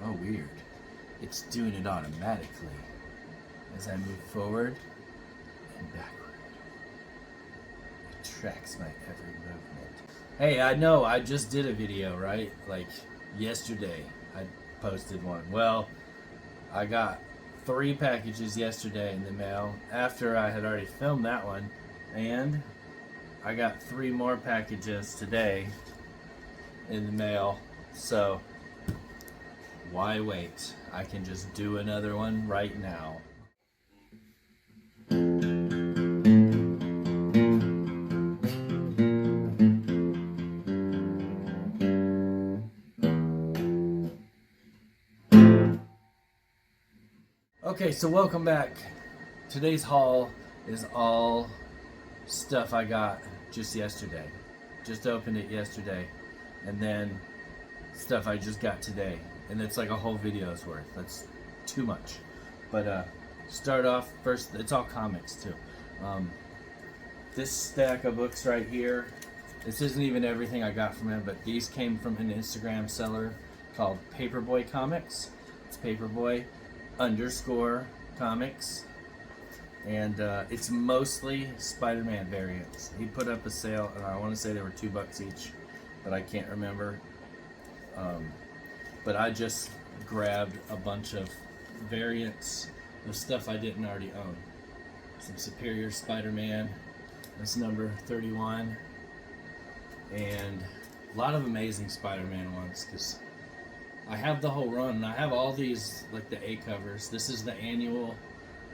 Oh, weird. It's doing it automatically as I move forward and backward. It tracks my every movement. Hey, I know I just did a video, right? Like yesterday, I posted one. Well, I got 3 packages yesterday in the mail after I had already filmed that one, and I got 3 more packages today in the mail. So why wait? I can just do another one right now. Okay, so welcome back. Today's haul is all stuff I got just yesterday. Just opened it yesterday, and then stuff I just got today. And it's like a whole video's worth. That's too much. But start off first, it's all comics too. This stack of books right here, this isn't even everything I got from him, but these came from an Instagram seller called Paperboy Comics. It's Paperboy_comics. And it's mostly Spider-Man variants. He put up a sale, and I want to say they were $2 each, but I can't remember. But I just grabbed a bunch of variants of stuff I didn't already own. Some Superior Spider-Man, that's number 31, and a lot of Amazing Spider-Man ones, because I have the whole run, and I have all these, like the A covers. This is the annual,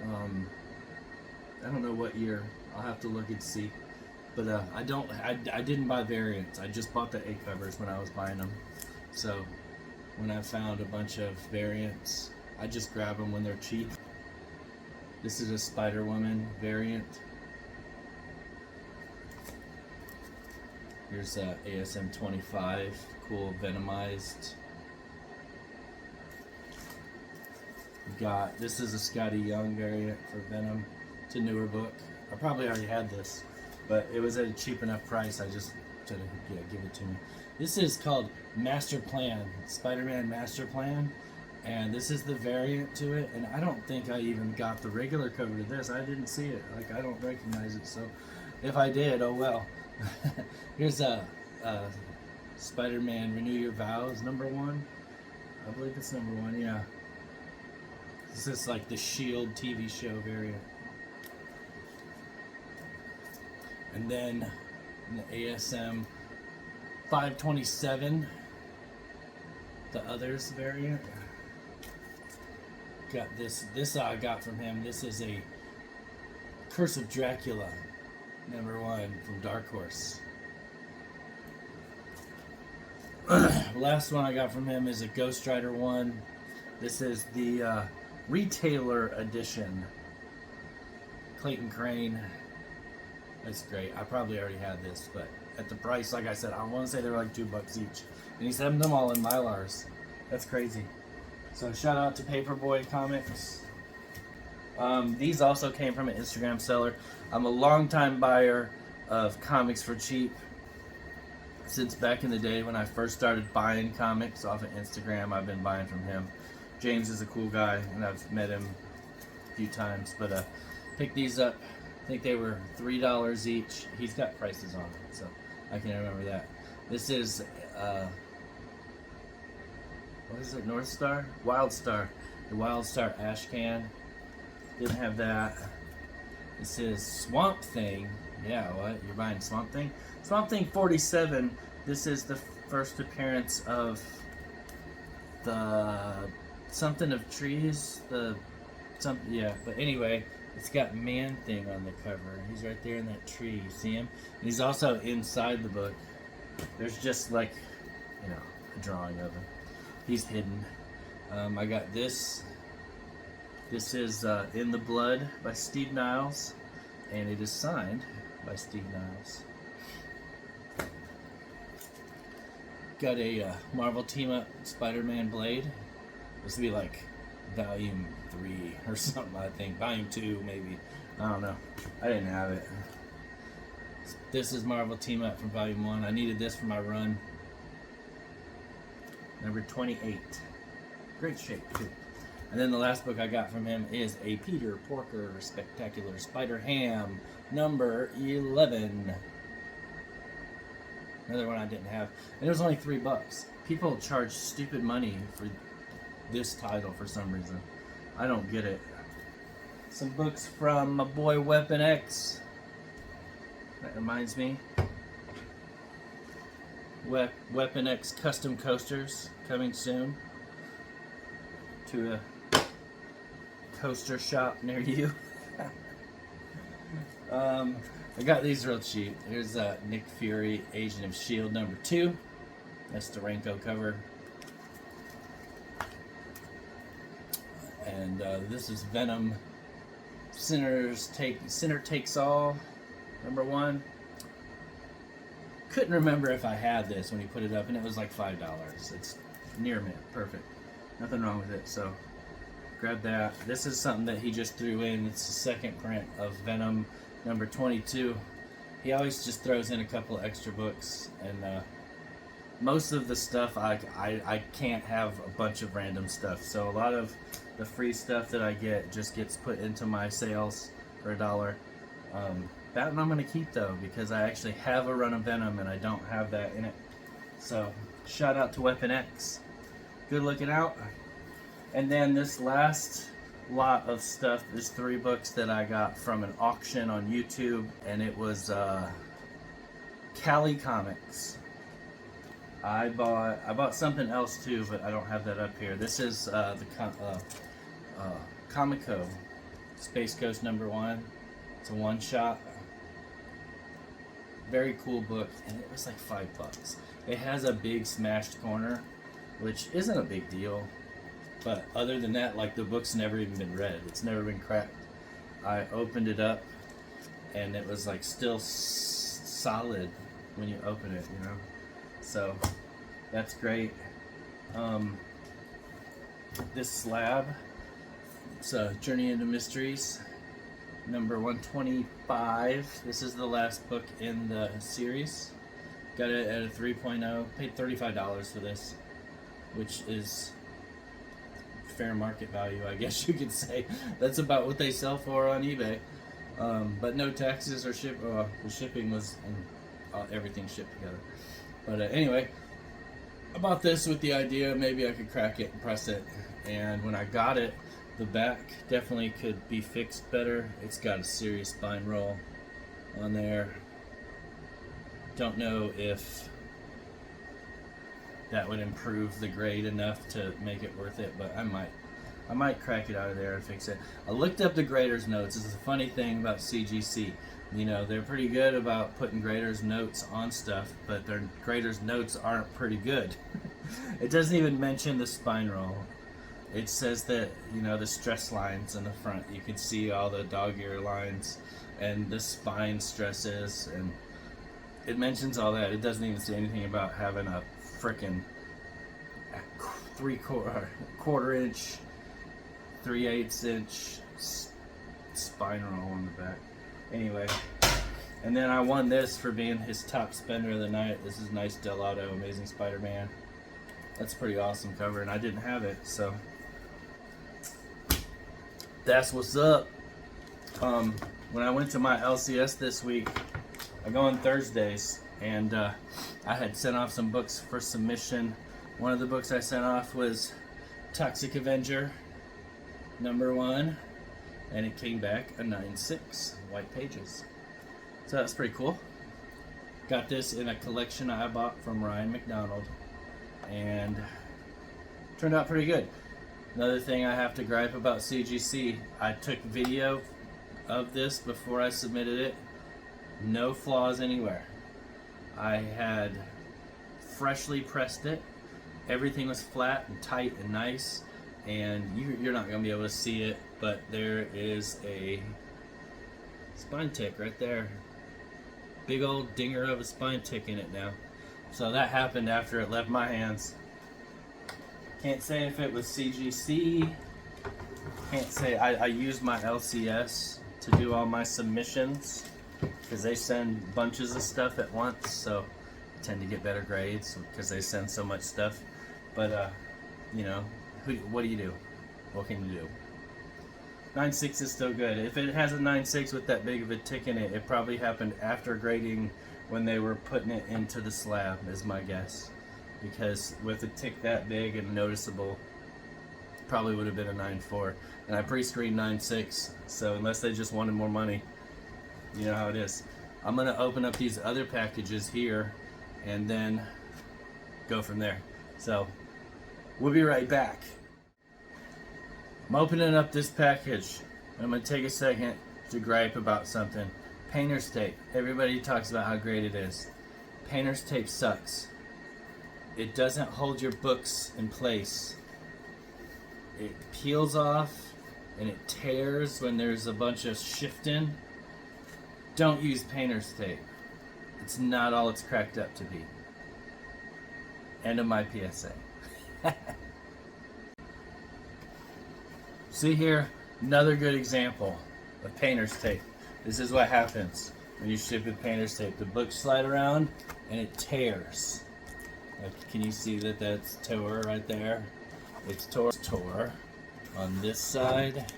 I don't know what year, I'll have to look and see, but I didn't buy variants. I just bought the A covers when I was buying them. So when I found a bunch of variants, I just grab them when they're cheap. This is a Spider-Woman variant. Here's a ASM 25, cool Venomized. This is a Scotty Young variant for Venom. It's a newer book. I probably already had this, but it was at a cheap enough price. I just said, yeah, give it to me. This is called Master Plan, Spider-Man Master Plan, and this is the variant to it, and I don't think I even got the regular cover to this. I didn't see it. Like, I don't recognize it, so if I did, oh well. Here's a Spider-Man Renew Your Vows, #1. I believe it's #1, yeah. This is like the S.H.I.E.L.D. TV show variant. And then in the ASM 527, the others variant. Got this I got from him. This is a Curse of Dracula, #1 from Dark Horse. Last one I got from him is a Ghost Rider 1. This is the retailer edition. Clayton Crane. That's great. I probably already had this, but at the price, like I said, I want to say they were like $2 each. And he's having them all in Mylars. That's crazy. So shout out to Paperboy Comics. These also came from an Instagram seller. I'm a longtime buyer of comics for cheap. Since back in the day when I first started buying comics off of Instagram, I've been buying from him. James is a cool guy, and I've met him a few times. But picked these up. I think they were $3 each. He's got prices on it, so I can remember that. This is, what is it, North Star? Wild Star. The Wild Star Ash Can. Didn't have that. This is Swamp Thing. Yeah, what? You're buying Swamp Thing? Swamp Thing 47. This is the first appearance of the something of trees. Yeah, but anyway. It's got Man-Thing on the cover. He's right there in that tree. You see him? And he's also inside the book. There's just like, you know, a drawing of him. He's hidden. I got this. This is In the Blood by Steve Niles. And it is signed by Steve Niles. Got a Marvel Team-Up Spider-Man Blade. This would be like Volume 3 or something, I think. Volume 2, maybe. I don't know. I didn't have it. This is Marvel Team Up from Volume 1. I needed this for my run. Number 28. Great shape too. And then the last book I got from him is a Peter Porker Spectacular Spider Ham, number 11. Another one I didn't have. And it was only $3. People charge stupid money for this title for some reason. I don't get it. Some books from my boy Weapon X. That reminds me. Weapon X custom coasters coming soon to a coaster shop near you. I got these real cheap. Here's Nick Fury, Agent of S.H.I.E.L.D. number 2. That's the Ranko cover. And this is Venom, Sinner Takes All, number 1. Couldn't remember if I had this when he put it up, and it was like $5. It's near mint, perfect. Nothing wrong with it, so grab that. This is something that he just threw in. It's the second print of Venom, number 22. He always just throws in a couple of extra books, and most of the stuff I can't have a bunch of random stuff, so a lot of the free stuff that I get just gets put into my sales for $1. That one I'm going to keep though, because I actually have a run of Venom and I don't have that in it. So shout out to Weapon X. Good looking out. And then this last lot of stuff is 3 books that I got from an auction on YouTube, and it was Cali Comics. I bought something else too, but I don't have that up here. This is the Comico Space Coast number 1. It's a one-shot. Very cool book, and it was like $5. It has a big smashed corner, which isn't a big deal, but other than that, like, the book's never even been read. It's never been cracked. I opened it up, and it was like still solid when you open it, you know. So that's great. This slab, it's Journey into Mysteries, number 125. This is the last book in the series. Got it at a 3.0. Paid $35 for this, which is fair market value, I guess you could say. That's about what they sell for on eBay. But no taxes or the shipping was everything shipped together. But anyway, I bought this with the idea maybe I could crack it and press it. And when I got it, the back definitely could be fixed better. It's got a serious spine roll on there. Don't know if that would improve the grade enough to make it worth it, but I might crack it out of there and fix it. I looked up the grader's notes. This is a funny thing about CGC. You know, they're pretty good about putting grader's notes on stuff, but their grader's notes aren't pretty good. It doesn't even mention the spine roll. It says that, you know, the stress lines in the front, you can see all the dog ear lines and the spine stresses, and it mentions all that. It doesn't even say anything about having a frickin' quarter inch, 3/8 inch spine roll on the back. Anyway, and then I won this for being his top spender of the night. This is Nice Delato, Amazing Spider-Man. That's a pretty awesome cover, and I didn't have it, so that's what's up. When I went to my LCS this week, I go on Thursdays, and I had sent off some books for submission. One of the books I sent off was Toxic Avenger, number 1, and it came back a 9.6, white pages. So that's pretty cool. Got this in a collection I bought from Ryan McDonald, and turned out pretty good. Another thing I have to gripe about CGC, I took video of this before I submitted it. No flaws anywhere. I had freshly pressed it. Everything was flat and tight and nice, and you're not going to be able to see it, but there is a spine tick right there. Big old dinger of a spine tick in it now. So that happened after it left my hands. Can't say if it was CGC. Can't say. I use my LCS to do all my submissions because they send bunches of stuff at once, so I tend to get better grades because they send so much stuff. But you know, What do you do? What can you do? 9.6 is still good. If it has a 9.6 with that big of a tick in it, it probably happened after grading when they were putting it into the slab, is my guess. Because with a tick that big and noticeable, probably would have been a 9.4. And I pre-screened 9.6, so unless they just wanted more money, you know how it is. I'm gonna open up these other packages here and then go from there. So we'll be right back. I'm opening up this package. I'm going to take a second to gripe about something. Painter's tape. Everybody talks about how great it is. Painter's tape sucks. It doesn't hold your books in place. It peels off and it tears when there's a bunch of shifting. Don't use painter's tape. It's not all it's cracked up to be. End of my PSA. See here, another good example of painter's tape. This is what happens when you ship with painter's tape. The books slide around and it tears. Like, can you see that that's tore right there? It's tore on this side.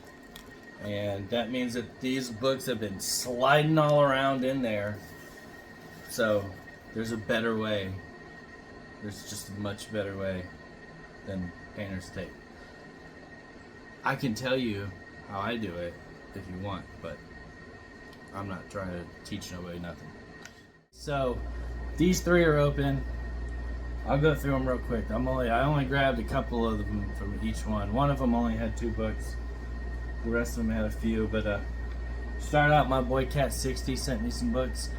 And that means that these books have been sliding all around in there. So there's a better way. There's just a much better way than painter's tape. I can tell you how I do it if you want, but I'm not trying to teach nobody nothing. So these three are open. I'll go through them real quick. I only grabbed a couple of them from each one. One of them only had 2 books. The rest of them had a few, but start out, my boy Cat60 sent me some books.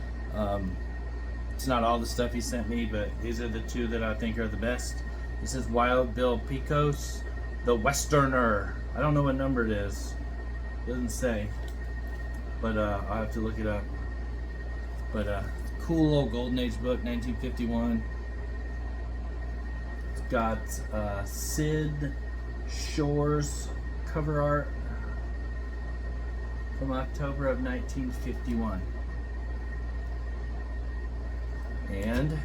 It's not all the stuff he sent me, but these are the 2 that I think are the best. This is Wild Bill Picos, The Westerner. I don't know what number it is. It doesn't say, but I'll have to look it up. But cool old Golden Age book, 1951. It's got Sid Shore's cover art from October of 1951. And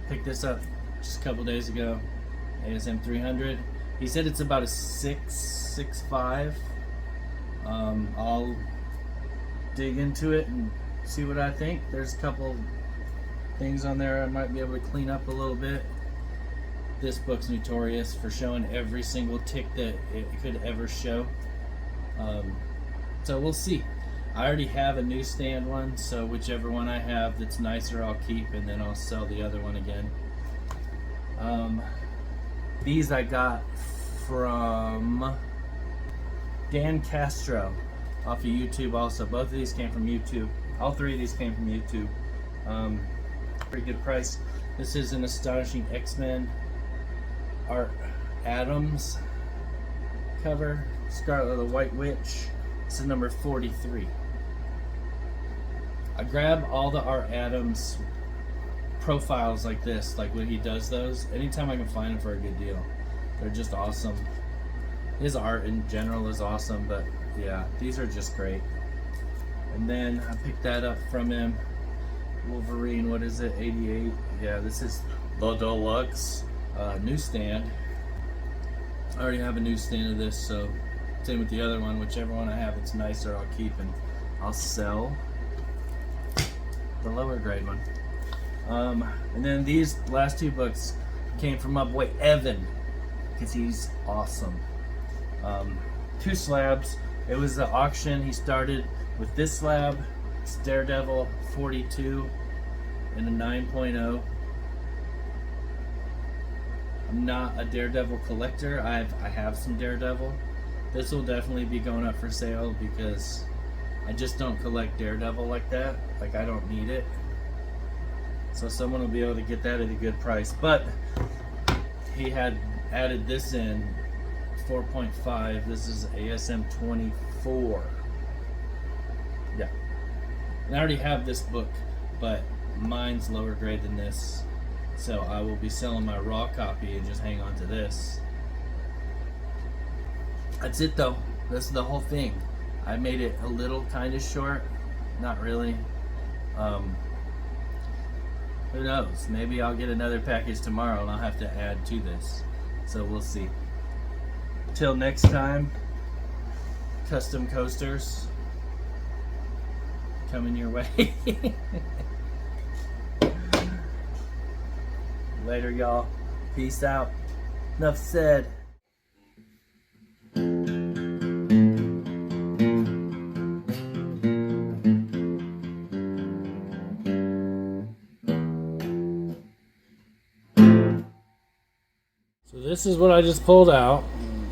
picked this up just a couple days ago. ASM 300. He said it's about a 6.5. I'll dig into it and see what I think. There's a couple things on there I might be able to clean up a little bit. This book's notorious for showing every single tick that it could ever show. So we'll see. I already have a newsstand one, so whichever one I have that's nicer I'll keep, and then I'll sell the other one again. These I got from Dan Castro off of YouTube also. Both of these came from YouTube. All 3 of these came from YouTube. Pretty good price. This is an Astonishing X-Men Art Adams cover. Scarlet the White Witch. This is number 43. I grab all the Art Adams profiles like this, like when he does those, anytime I can find them for a good deal. They're just awesome. His art in general is awesome, but yeah, these are just great. And then I picked that up from him. Wolverine, what is it, 88? Yeah, this is the deluxe newsstand. I already have a newsstand of this, so same with the other one. Whichever one I have that's nicer I'll keep, and I'll sell the lower grade one. And then these last 2 books came from my boy Evan, because he's awesome. 2 slabs. It was the auction. He started with this slab. It's Daredevil 42 and a 9.0. I'm not a Daredevil collector. I have some Daredevil. This will definitely be going up for sale because I just don't collect Daredevil like that. Like, I don't need it. So someone will be able to get that at a good price. But he had added this in 4.5. This is ASM 24. Yeah. And I already have this book, but mine's lower grade than this. So I will be selling my raw copy and just hang on to this. That's it though. That's the whole thing. I made it a little kind of short. Not really. Who knows? Maybe I'll get another package tomorrow and I'll have to add to this. So we'll see. Till next time, custom coasters coming your way. Later, y'all. Peace out. Enough said. So this is what I just pulled out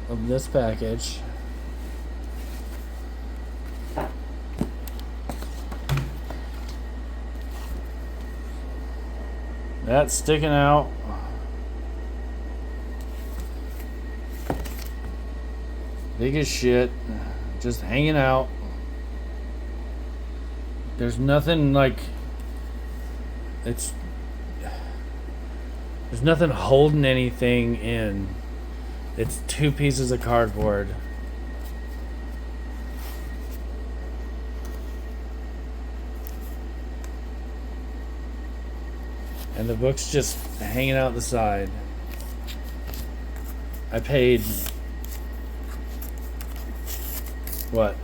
of this package. That's sticking out. Big as shit. Just hanging out. There's nothing like... There's nothing holding anything in. It's 2 pieces of cardboard. And the book's just hanging out the side. I paid... what?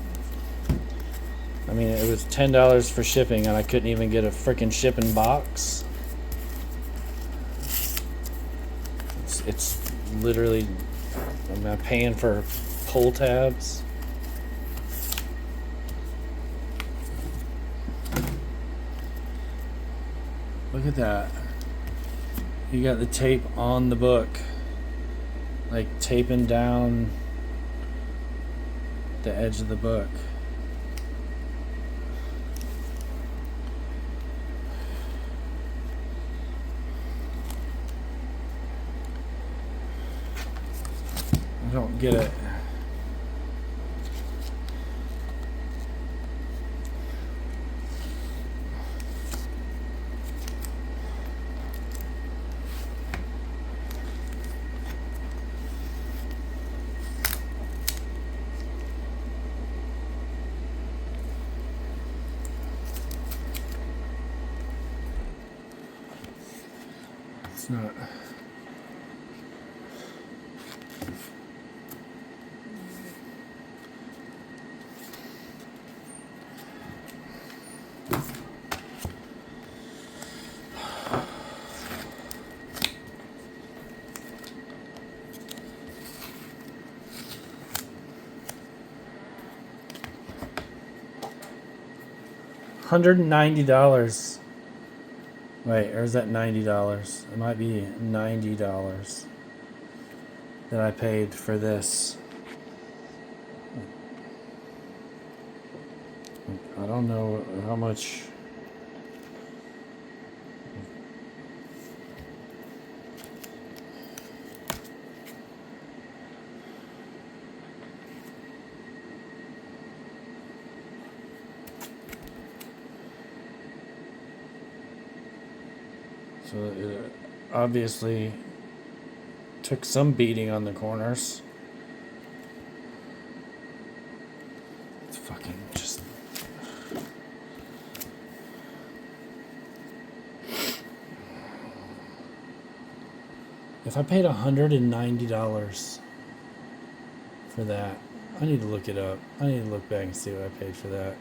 I mean, it was $10 for shipping, and I couldn't even get a freaking shipping box. It's literally... I'm not paying for pull tabs. Look at that. You got the tape on the book. Like taping down the edge of the book. I don't get it. It's not. $190. Wait, or is that $90? It might be $90 that I paid for this. I don't know how much. So it obviously took some beating on the corners. It's fucking just... If I paid $190 for that, I need to look it up. I need to look back and see what I paid for that.